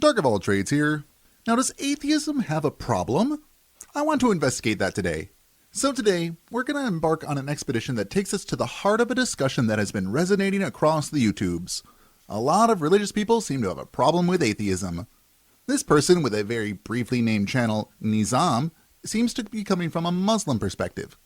DarkOfAllTrades here. Now, does atheism have a problem? I want to investigate that today. So today, we're going to embark on an expedition that takes us to the heart of a discussion that has been resonating across the YouTubes. A lot of religious people seem to have a problem with atheism. This person with a very briefly named channel, Nizam, seems to be coming from a Muslim perspective.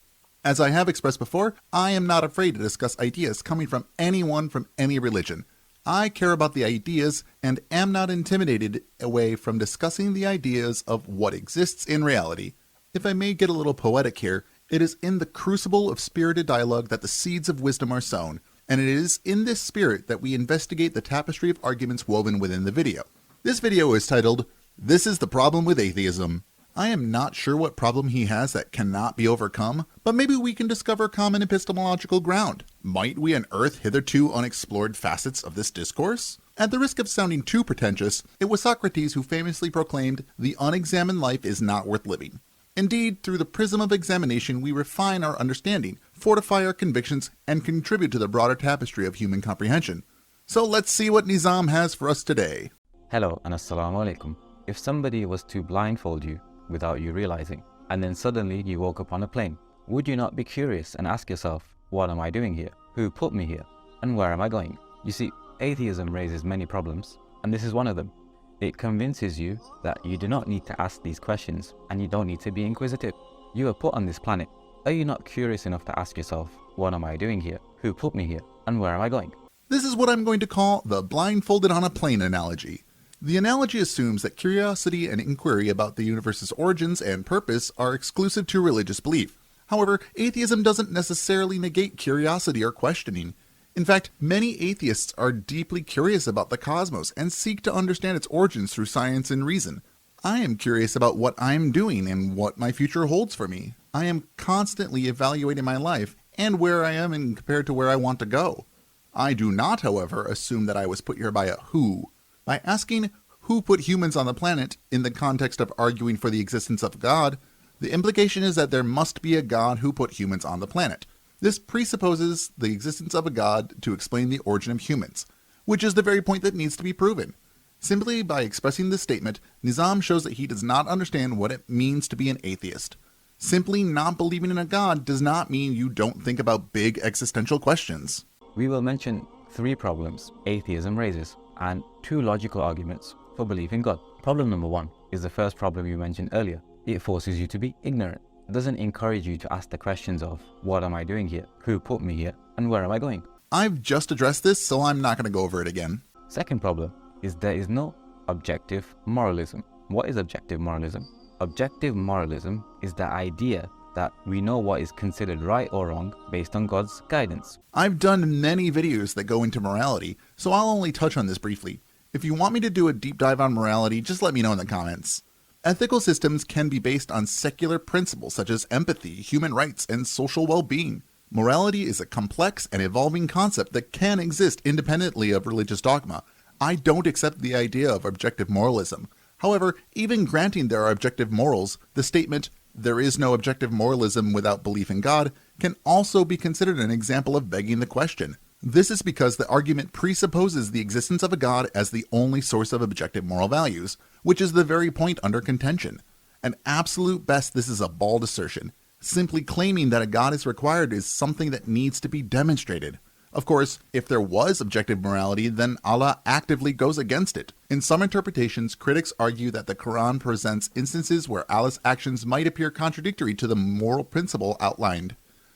As I have expressed before, I am not afraid to discuss ideas coming from anyone from any religion. I care about the ideas and am not intimidated away from discussing the ideas of what exists in reality. If I may get a little poetic here, it is in the crucible of spirited dialogue that the seeds of wisdom are sown, and it is in this spirit that we investigate the tapestry of arguments woven within the video. This video is titled, "This is the Problem with Atheism." I am not sure what problem he has that cannot be overcome, but maybe we can discover common epistemological ground. Might we unearth hitherto unexplored facets of this discourse? At the risk of sounding too pretentious, it was Socrates who famously proclaimed, "The unexamined life is not worth living." Indeed, through the prism of examination, we refine our understanding, fortify our convictions, and contribute to the broader tapestry of human comprehension. So let's see what Nizam has for us today. Hello and assalamu alaikum. If somebody was to blindfold you without you realizing, and then suddenly you woke up on a plane, would you not be curious and ask yourself, what am I doing here? Who put me here? And where am I going? You see, atheism raises many problems, and this is one of them. It convinces you that you do not need to ask these questions, and you don't need to be inquisitive. You were put on this planet. Are you not curious enough to ask yourself, what am I doing here? Who put me here? And where am I going? This is what I'm going to call the blindfolded on a plane analogy. The analogy assumes that curiosity and inquiry about the universe's origins and purpose are exclusive to religious belief. However, atheism doesn't necessarily negate curiosity or questioning. In fact, many atheists are deeply curious about the cosmos and seek to understand its origins through science and reason. I am curious about what I'm doing and what my future holds for me. I am constantly evaluating my life and where I am compared to where I want to go. I do not, however, assume that I was put here by a who. By asking who put humans on the planet in the context of arguing for the existence of God, the implication is that there must be a God who put humans on the planet. This presupposes the existence of a God to explain the origin of humans, which is the very point that needs to be proven. Simply by expressing this statement, Nizam shows that he does not understand what it means to be an atheist. Simply not believing in a God does not mean you don't think about big existential questions. We will mention 3 problems atheism raises, and 2 logical arguments for belief in God. Problem number 1 is the first problem you mentioned earlier. It forces you to be ignorant. It doesn't encourage you to ask the questions of, what am I doing here? Who put me here? And where am I going? I've just addressed this, so I'm not going to go over it again. Second problem is there is no objective moralism. What is objective moralism? Objective moralism is the idea that we know what is considered right or wrong based on God's guidance. I've done many videos that go into morality, so I'll only touch on this briefly. If you want me to do a deep dive on morality, just let me know in the comments. Ethical systems can be based on secular principles such as empathy, human rights, and social well-being. Morality is a complex and evolving concept that can exist independently of religious dogma. I don't accept the idea of objective moralism. However, even granting there are objective morals, the statement, "There is no objective moralism without belief in God," can also be considered an example of begging the question. This is because the argument presupposes the existence of a God as the only source of objective moral values, which is the very point under contention. At absolute best, this is a bald assertion. Simply claiming that a God is required is something that needs to be demonstrated. Of course, if there was objective morality, then Allah actively goes against it. In some interpretations, critics argue that the Quran presents instances where Allah's actions might appear contradictory to the moral principle outlined.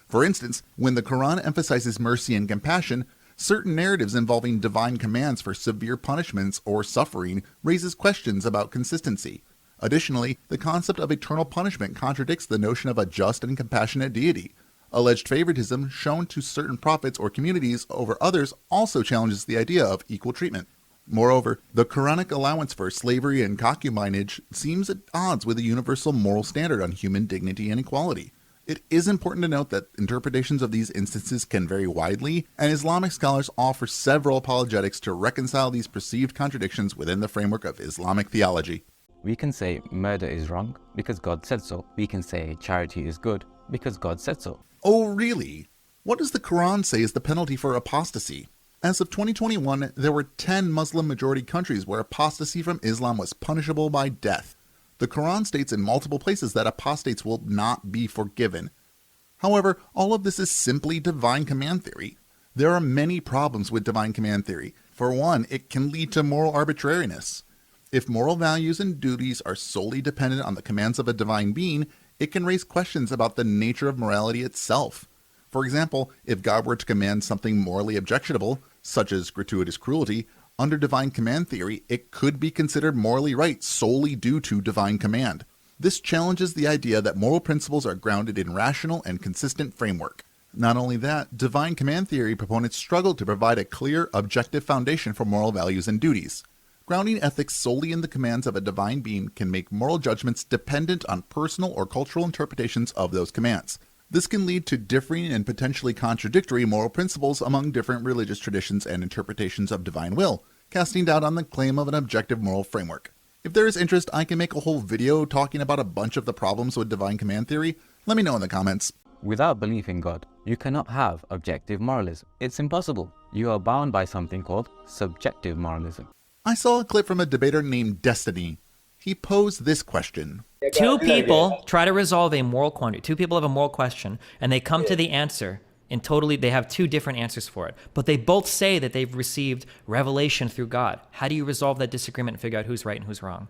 For instance, when the Quran emphasizes mercy and compassion, certain narratives involving divine commands for severe punishments or suffering raises questions about consistency. Additionally, the concept of eternal punishment contradicts the notion of a just and compassionate deity. Alleged favoritism shown to certain prophets or communities over others also challenges the idea of equal treatment. Moreover, the Quranic allowance for slavery and concubinage seems at odds with the universal moral standard on human dignity and equality. It is important to note that interpretations of these instances can vary widely, and Islamic scholars offer several apologetics to reconcile these perceived contradictions within the framework of Islamic theology. We can say murder is wrong because God said so. We can say charity is good because God said so. Oh, really? What does the Quran say is the penalty for apostasy? As of 2021, there were 10 Muslim-majority countries where apostasy from Islam was punishable by death. The Quran states in multiple places that apostates will not be forgiven. However, all of this is simply divine command theory. There are many problems with divine command theory. For one, it can lead to moral arbitrariness. If moral values and duties are solely dependent on the commands of a divine being, it can raise questions about the nature of morality itself. For example, if God were to command something morally objectionable, such as gratuitous cruelty, under divine command theory, it could be considered morally right solely due to divine command. This challenges the idea that moral principles are grounded in rational and consistent framework. Not only that, divine command theory proponents struggle to provide a clear, objective foundation for moral values and duties. Grounding ethics solely in the commands of a divine being can make moral judgments dependent on personal or cultural interpretations of those commands. This can lead to differing and potentially contradictory moral principles among different religious traditions and interpretations of divine will, casting doubt on the claim of an objective moral framework. If there is interest, I can make a whole video talking about a bunch of the problems with divine command theory. Let me know in the comments. Without belief in God, you cannot have objective moralism. It's impossible. You are bound by something called subjective moralism. I saw a clip from a debater named Destiny. He posed this question. Two people try to resolve a moral quandary. Two people have a moral question, and they come to the answer, and they have two different answers for it. But they both say that they've received revelation through God. How do you resolve that disagreement and figure out who's right and who's wrong?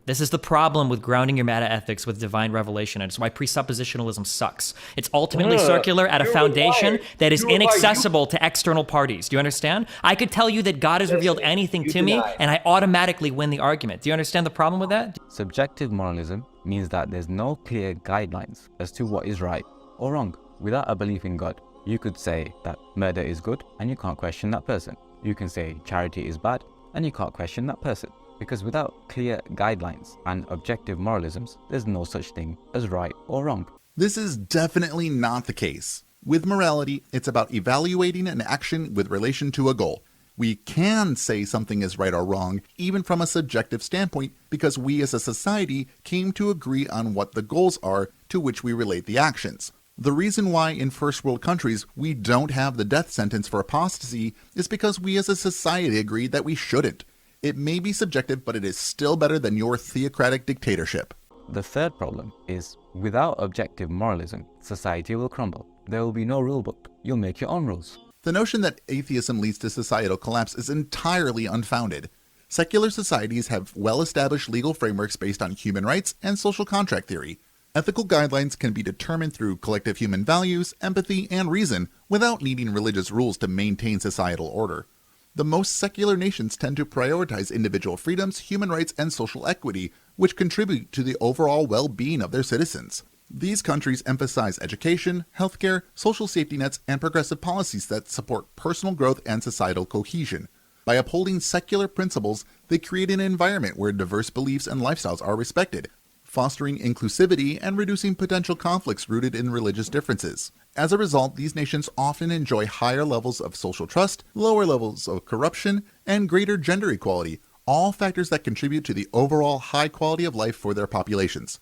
This is the problem with grounding your meta-ethics with divine revelation, and it's why presuppositionalism sucks. It's ultimately circular at a foundation that is inaccessible to external parties. Do you understand? I could tell you that God has revealed anything to me, and I automatically win the argument. Do you understand the problem with that? Subjective moralism means that there's no clear guidelines as to what is right or wrong. Without a belief in God, you could say that murder is good, and you can't question that person. You can say charity is bad, and you can't question that person. Because without clear guidelines and objective moralisms, there's no such thing as right or wrong. This is definitely not the case. With morality, it's about evaluating an action with relation to a goal. We can say something is right or wrong, even from a subjective standpoint, because we as a society came to agree on what the goals are to which we relate the actions. The reason why in first world countries we don't have the death sentence for apostasy is because we as a society agreed that we shouldn't. It may be subjective, but it is still better than your theocratic dictatorship. The third problem is, without objective moralism, society will crumble. There will be no rule book. You'll make your own rules. The notion that atheism leads to societal collapse is entirely unfounded. Secular societies have well-established legal frameworks based on human rights and social contract theory. Ethical guidelines can be determined through collective human values, empathy, and reason without needing religious rules to maintain societal order. The most secular nations tend to prioritize individual freedoms, human rights, and social equity, which contribute to the overall well-being of their citizens. These countries emphasize education, healthcare, social safety nets, and progressive policies that support personal growth and societal cohesion. By upholding secular principles, they create an environment where diverse beliefs and lifestyles are respected, fostering inclusivity and reducing potential conflicts rooted in religious differences. As a result, these nations often enjoy higher levels of social trust, lower levels of corruption, and greater gender equality, all factors that contribute to the overall high quality of life for their populations.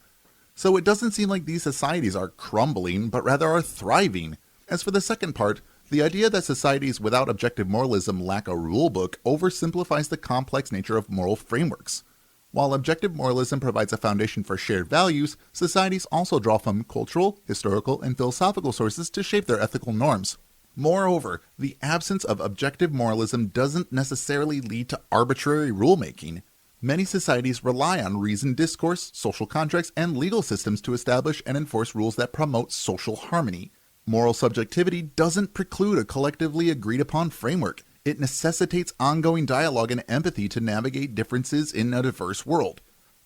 So it doesn't seem like these societies are crumbling, but rather are thriving. As for the second part, the idea that societies without objective moralism lack a rule book oversimplifies the complex nature of moral frameworks. While objective moralism provides a foundation for shared values, societies also draw from cultural, historical, and philosophical sources to shape their ethical norms. Moreover, the absence of objective moralism doesn't necessarily lead to arbitrary rulemaking. Many societies rely on reasoned discourse, social contracts, and legal systems to establish and enforce rules that promote social harmony. Moral subjectivity doesn't preclude a collectively agreed-upon framework. It necessitates ongoing dialogue and empathy to navigate differences in a diverse world.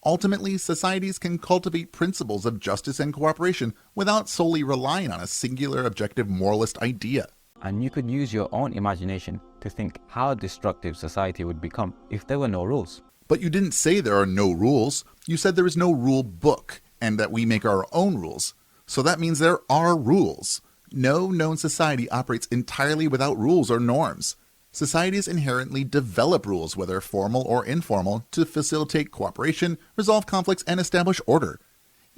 Ultimately, societies can cultivate principles of justice and cooperation without solely relying on a singular objective moralist idea. And you could use your own imagination to think how destructive society would become if there were no rules. But you didn't say there are no rules. You said there is no rule book, and that we make our own rules. So that means there are rules. No known society operates entirely without rules or norms. Societies inherently develop rules, whether formal or informal, to facilitate cooperation, resolve conflicts, and establish order.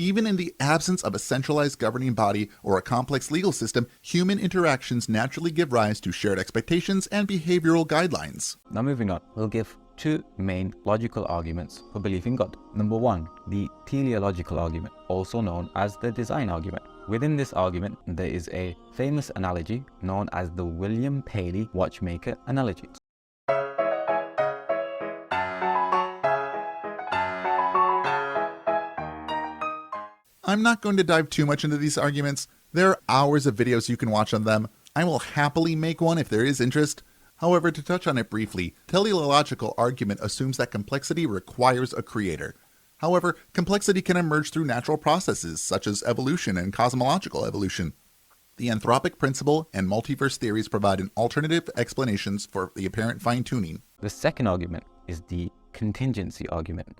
Even in the absence of a centralized governing body or a complex legal system, human interactions naturally give rise to shared expectations and behavioral guidelines. Now moving on, we'll give two main logical arguments for believing God. Number one, the teleological argument, also known as the design argument. Within this argument, there is a famous analogy known as the William Paley watchmaker analogy. I'm not going to dive too much into these arguments. There are hours of videos you can watch on them. I will happily make one if there is interest. However, to touch on it briefly, teleological argument assumes that complexity requires a creator. However, complexity can emerge through natural processes such as evolution and cosmological evolution. The anthropic principle and multiverse theories provide an alternative explanations for the apparent fine-tuning. The second argument is the contingency argument.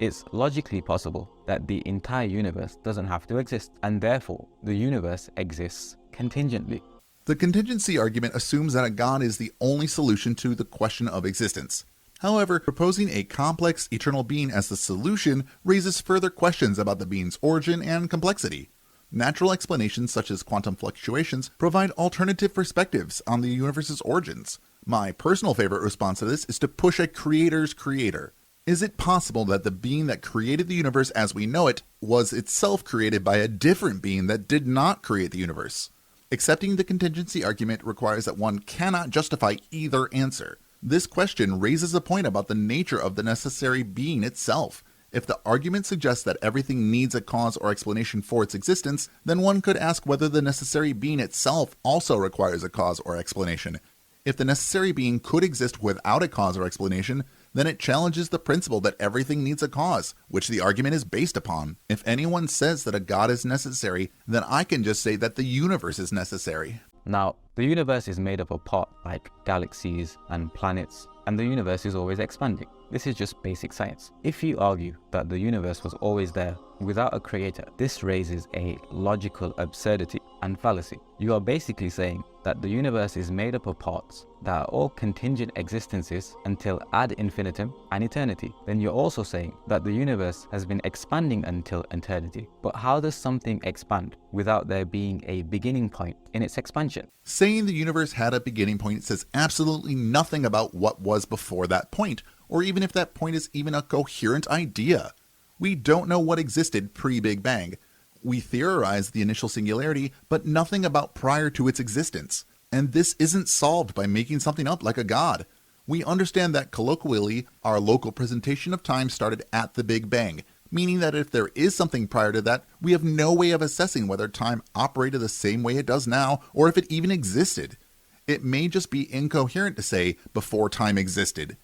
It's logically possible that the entire universe doesn't have to exist, and therefore the universe exists contingently. The contingency argument assumes that a God is the only solution to the question of existence. However, proposing a complex eternal being as the solution raises further questions about the being's origin and complexity. Natural explanations such as quantum fluctuations provide alternative perspectives on the universe's origins. My personal favorite response to this is to push a creator's creator. Is it possible that the being that created the universe as we know it was itself created by a different being that did not create the universe? Accepting the contingency argument requires that one cannot justify either answer. This question raises a point about the nature of the necessary being itself. If the argument suggests that everything needs a cause or explanation for its existence, then one could ask whether the necessary being itself also requires a cause or explanation. If the necessary being could exist without a cause or explanation, then it challenges the principle that everything needs a cause, which the argument is based upon. If anyone says that a God is necessary, then I can just say that the universe is necessary. Now, the universe is made up of parts like galaxies and planets, and the universe is always expanding. This is just basic science. If you argue that the universe was always there without a creator, this raises a logical absurdity and fallacy. You are basically saying that the universe is made up of parts that are all contingent existences until ad infinitum and eternity. Then you're also saying that the universe has been expanding until eternity. But how does something expand without there being a beginning point in its expansion? Saying the universe had a beginning point says absolutely nothing about what was before that point, or even if that point is even a coherent idea. We don't know what existed pre-Big Bang. We theorize the initial singularity, but nothing about prior to its existence. And this isn't solved by making something up like a god. We understand that colloquially, our local presentation of time started at the Big Bang, meaning that if there is something prior to that, we have no way of assessing whether time operated the same way it does now, or if it even existed. It may just be incoherent to say before time existed.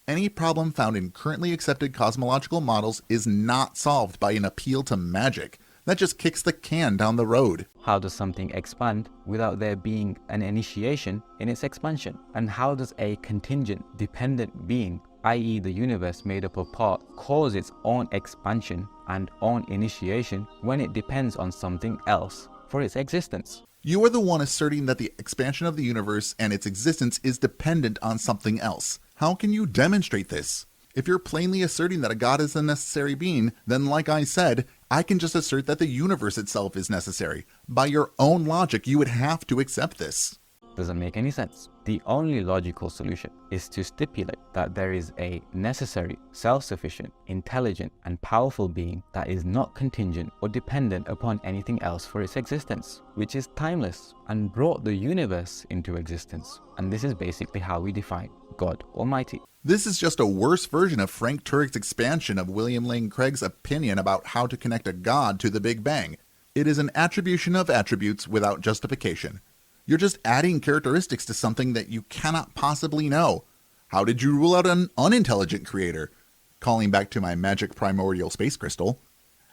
Any problem found in currently accepted cosmological models is not solved by an appeal to magic. That just kicks the can down the road. How does something expand without there being an initiation in its expansion? And how does a contingent, dependent being, i.e. the universe made up of parts, cause its own expansion and own initiation when it depends on something else for its existence? You are the one asserting that the expansion of the universe and its existence is dependent on something else. How can you demonstrate this? If you're plainly asserting that a god is a necessary being, then like I said, I can just assert that the universe itself is necessary. By your own logic, you would have to accept this. Doesn't make any sense. The only logical solution is to stipulate that there is a necessary, self-sufficient, intelligent, and powerful being that is not contingent or dependent upon anything else for its existence, which is timeless and brought the universe into existence. And this is basically how we define God Almighty. This is just a worse version of Frank Turek's expansion of William Lane Craig's opinion about how to connect a god to the Big Bang. It is an attribution of attributes without justification. You're just adding characteristics to something that you cannot possibly know. How did you rule out an unintelligent creator? Calling back to my magic primordial space crystal.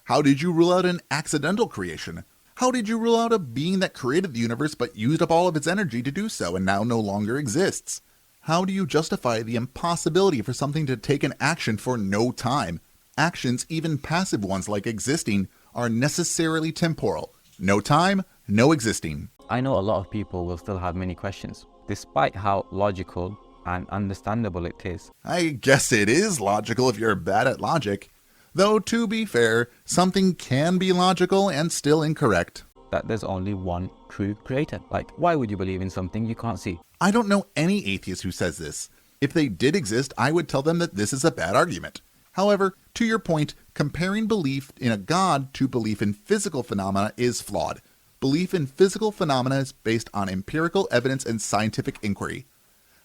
How did you rule out an accidental creation? How did you rule out a being that created the universe but used up all of its energy to do so and now no longer exists? How do you justify the impossibility for something to take an action for no time? Actions, even passive ones like existing, are necessarily temporal. No time, no existing. I know a lot of people will still have many questions, despite how logical and understandable it is. I guess it is logical if you're bad at logic. Though, to be fair, something can be logical and still incorrect. That there's only one true creator. Like, why would you believe in something you can't see? I don't know any atheist who says this. If they did exist, I would tell them that this is a bad argument. However, to your point, comparing belief in a god to belief in physical phenomena is flawed. Belief in physical phenomena is based on empirical evidence and scientific inquiry.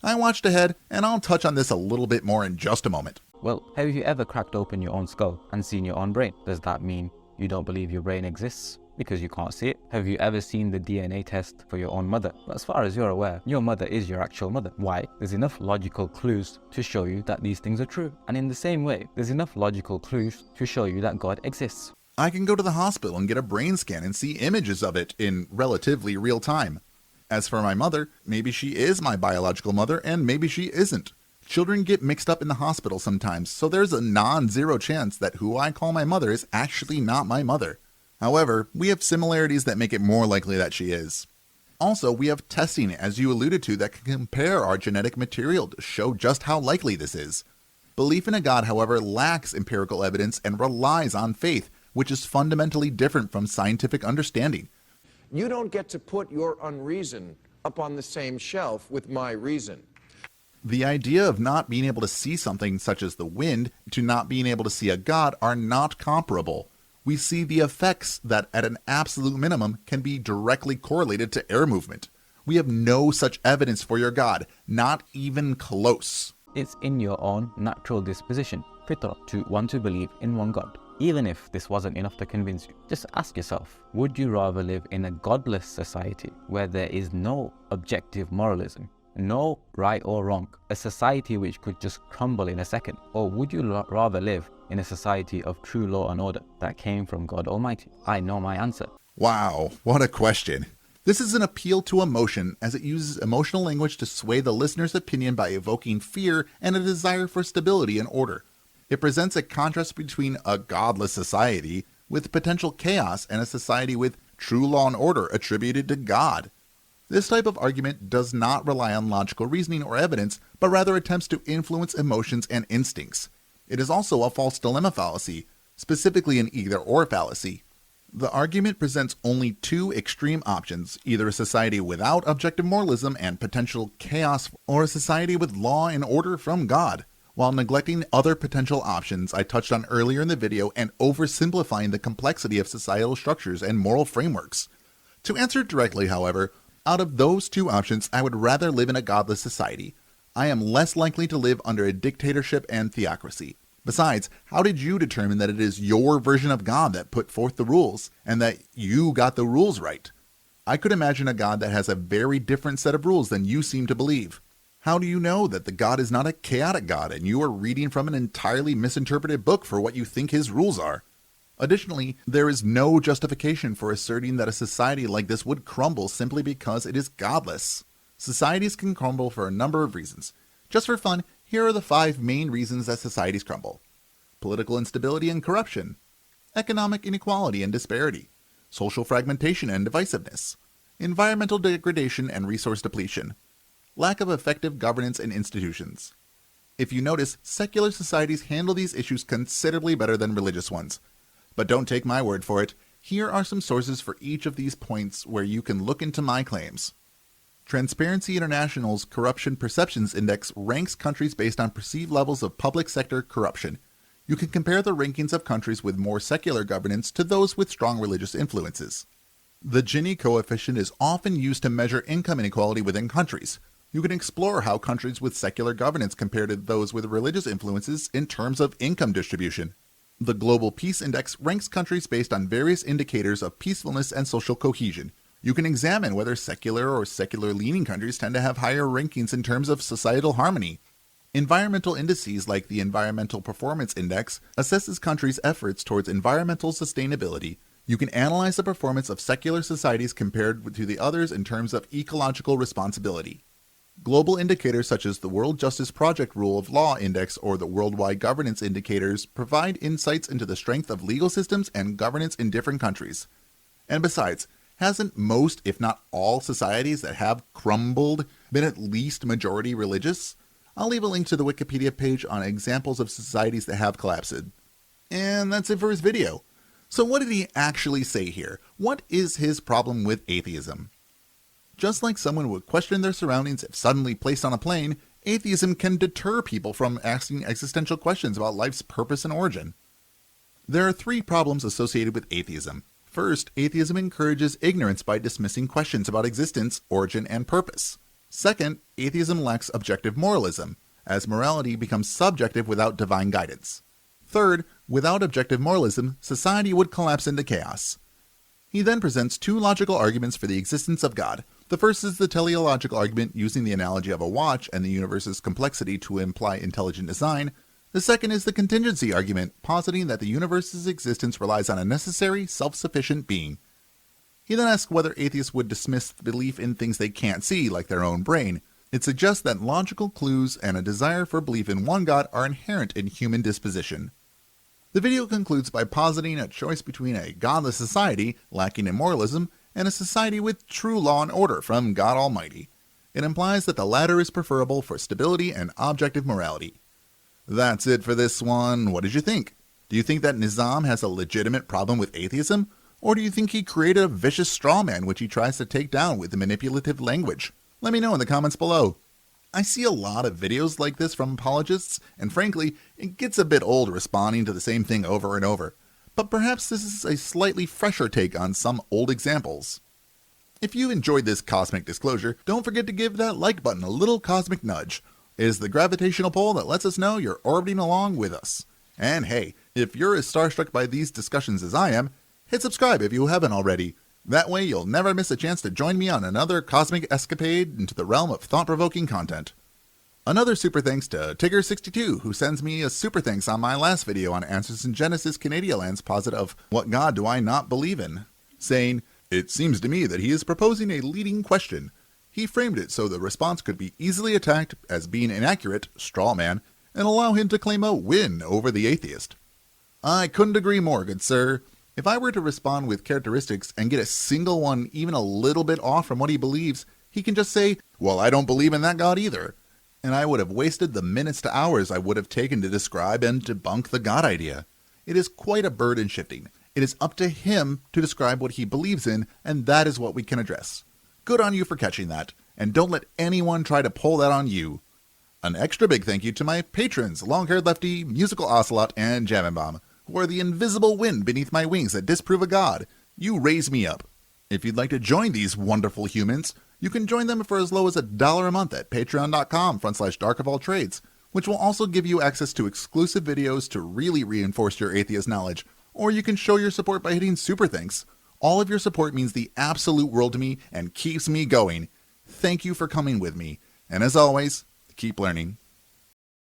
I watched ahead, and I'll touch on this a little bit more in just a moment. Well, have you ever cracked open your own skull and seen your own brain? Does that mean you don't believe your brain exists because you can't see it? Have you ever seen the DNA test for your own mother? As far as you're aware, your mother is your actual mother. Why? There's enough logical clues to show you that these things are true. And in the same way, there's enough logical clues to show you that God exists. I can go to the hospital and get a brain scan and see images of it in relatively real time. As for my mother, maybe she is my biological mother and maybe she isn't. Children get mixed up in the hospital sometimes, so there's a non-zero chance that who I call my mother is actually not my mother. However, we have similarities that make it more likely that she is. Also, we have testing, as you alluded to, that can compare our genetic material to show just how likely this is. Belief in a God, however, lacks empirical evidence and relies on faith, which is fundamentally different from scientific understanding. You don't get to put your unreason up on the same shelf with my reason. The idea of not being able to see something such as the wind to not being able to see a god are not comparable. We see the effects that at an absolute minimum can be directly correlated to air movement. We have no such evidence for your God, not even close. It's in your own natural disposition, fitra, to want to believe in one God. Even if this wasn't enough to convince you, just ask yourself, would you rather live in a godless society where there is no objective moralism, no right or wrong, a society which could just crumble in a second? Or would you rather live in a society of true law and order that came from God Almighty? I know my answer. Wow, what a question. This is an appeal to emotion, as it uses emotional language to sway the listener's opinion by evoking fear and a desire for stability and order. It presents a contrast between a godless society with potential chaos and a society with true law and order attributed to God. This type of argument does not rely on logical reasoning or evidence, but rather attempts to influence emotions and instincts. It is also a false dilemma fallacy, specifically an either-or fallacy. The argument presents only two extreme options, either a society without objective moralism and potential chaos, or a society with law and order from God, while neglecting other potential options I touched on earlier in the video and oversimplifying the complexity of societal structures and moral frameworks. To answer directly, however, out of those two options, I would rather live in a godless society. I am less likely to live under a dictatorship and theocracy. Besides, how did you determine that it is your version of God that put forth the rules, and that you got the rules right? I could imagine a God that has a very different set of rules than you seem to believe. How do you know that the God is not a chaotic God and you are reading from an entirely misinterpreted book for what you think his rules are? Additionally, there is no justification for asserting that a society like this would crumble simply because it is godless. Societies can crumble for a number of reasons. Just for fun, here are the 5 main reasons that societies crumble: political instability and corruption, economic inequality and disparity, social fragmentation and divisiveness, environmental degradation and resource depletion, lack of effective governance and institutions. If you notice, secular societies handle these issues considerably better than religious ones. But don't take my word for it. Here are some sources for each of these points where you can look into my claims. Transparency International's Corruption Perceptions Index ranks countries based on perceived levels of public sector corruption. You can compare the rankings of countries with more secular governance to those with strong religious influences. The Gini coefficient is often used to measure income inequality within countries. You can explore how countries with secular governance compare to those with religious influences in terms of income distribution. The Global Peace Index ranks countries based on various indicators of peacefulness and social cohesion. You can examine whether secular or secular-leaning countries tend to have higher rankings in terms of societal harmony. Environmental indices like the Environmental Performance Index assesses countries' efforts towards environmental sustainability. You can analyze the performance of secular societies compared to the others in terms of ecological responsibility. Global indicators such as the World Justice Project Rule of Law Index or the Worldwide Governance Indicators provide insights into the strength of legal systems and governance in different countries. And besides, hasn't most, if not all, societies that have crumbled been at least majority religious? I'll leave a link to the Wikipedia page on examples of societies that have collapsed. And that's it for his video. So what did he actually say here? What is his problem with atheism? Just like someone would question their surroundings if suddenly placed on a plane, atheism can deter people from asking existential questions about life's purpose and origin. There are 3 problems associated with atheism. First, atheism encourages ignorance by dismissing questions about existence, origin, and purpose. Second, atheism lacks objective moralism, as morality becomes subjective without divine guidance. Third, without objective moralism, society would collapse into chaos. He then presents 2 logical arguments for the existence of God. The first is the teleological argument using the analogy of a watch and the universe's complexity to imply intelligent design. The second is the contingency argument, positing that the universe's existence relies on a necessary, self-sufficient being. He then asks whether atheists would dismiss belief in things they can't see, like their own brain. It suggests that logical clues and a desire for belief in one God are inherent in human disposition. The video concludes by positing a choice between a godless society, lacking in moralism, and a society with true law and order from God Almighty. It implies that the latter is preferable for stability and objective morality. That's it for this one. What did you think? Do you think that Nizam has a legitimate problem with atheism? Or do you think he created a vicious straw man which he tries to take down with manipulative language? Let me know in the comments below. I see a lot of videos like this from apologists, and frankly, it gets a bit old responding to the same thing over and over. But perhaps this is a slightly fresher take on some old examples. If you enjoyed this cosmic disclosure, don't forget to give that like button a little cosmic nudge. It is the gravitational pull that lets us know you're orbiting along with us. And hey, if you're as starstruck by these discussions as I am, hit subscribe if you haven't already. That way you'll never miss a chance to join me on another cosmic escapade into the realm of thought-provoking content. Another super thanks to Tigger62, who sends me a super thanks on my last video on Answers in Genesis Canadialand's posit of What God Do I Not Believe In? Saying, "It seems to me that he is proposing a leading question. He framed it so the response could be easily attacked as being inaccurate, straw man, and allow him to claim a win over the atheist." I couldn't agree more, good sir. If I were to respond with characteristics and get a single one even a little bit off from what he believes, he can just say, "Well, I don't believe in that God either." And I would have wasted the minutes to hours I would have taken to describe and debunk the God idea. It is quite a burden shifting. It is up to him to describe what he believes in, and that is what we can address. Good on you for catching that, and don't let anyone try to pull that on you. An extra big thank you to my patrons, Long-Haired Lefty, Musical Ocelot, and Jammin' Bomb, who are the invisible wind beneath my wings that disprove a God. You raise me up. If you'd like to join these wonderful humans, you can join them for as low as $1 a month at patreon.com/DarkOfAllTrades, which will also give you access to exclusive videos to really reinforce your atheist knowledge, or you can show your support by hitting super thanks. All of your support means the absolute world to me and keeps me going. Thank you for coming with me, and as always, keep learning.